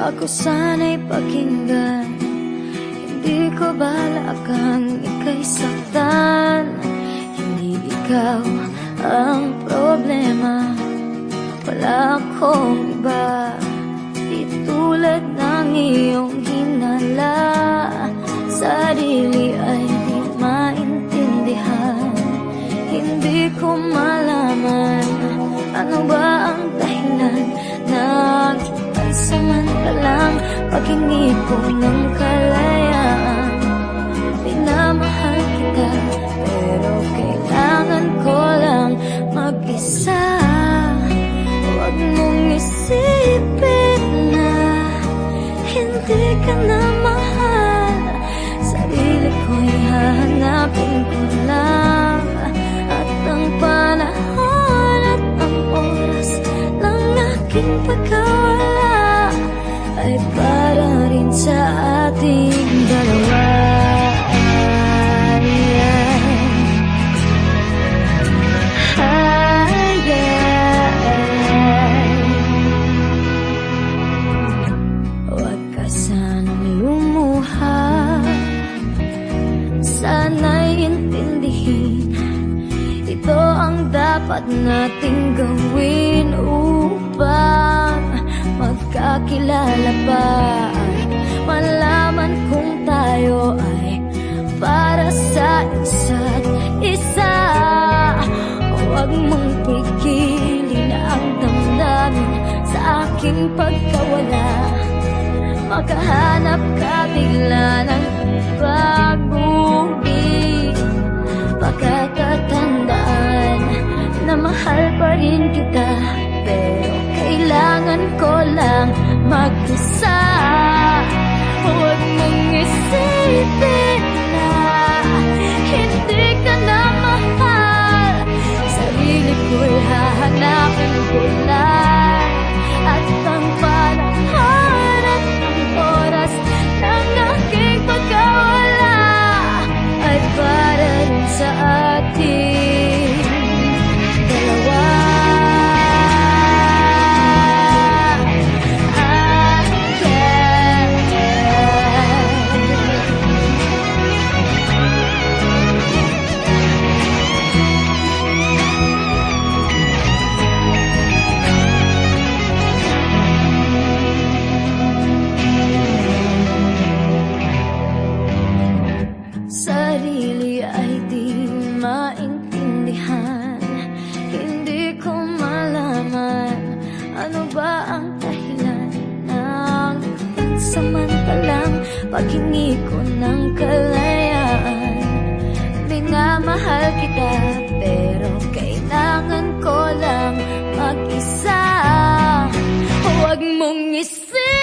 Ako sana'y pakinggan, hindi ko balakang ika'y saktan. Hindi ikaw ang problema, wala akong iba. Di tulad ng iyong hinala, sarili ay di maintindihan. Hindi ko malaman ano ba ang dahilan ng pansamantalang paghingi ko ng kalayaan. Minamahal kita pero kailangan ko lang mag-isa. Huwag mong isipin na hindi ka na mahal. Sarili ko'y hahanapin ko lang, at ang panahon at ang oras ng aking pagkawala ay para rin sa ating dalawa. Huwag ka sanang lumuha, sana'y intindihin, ito ang dapat nating gawin upang magkakilala pa at malaman kung tayo ay para sa isa't isa. Huwag mong pigilin ang damdamin sa aking pagkawala. Makahanap ka bigla ng baguhin, pagkakatandaan na mahal pa rin kita, pero kailangan ko lang mag-isa. Huwag mong isipin na hindi ka na mahal. Sarili ko'y hahanapin ko lang, at ang panahon at ang oras ng aking pagkawala ay para rin sa ating dalawa. Sarili ay di maintindihan, hindi ko malaman ano ba ang dahilan ng pansamantalang paghingi ko ng kalayaan. Minamahal kita pero kailangan ko lang mag-isa. Huwag mong isipin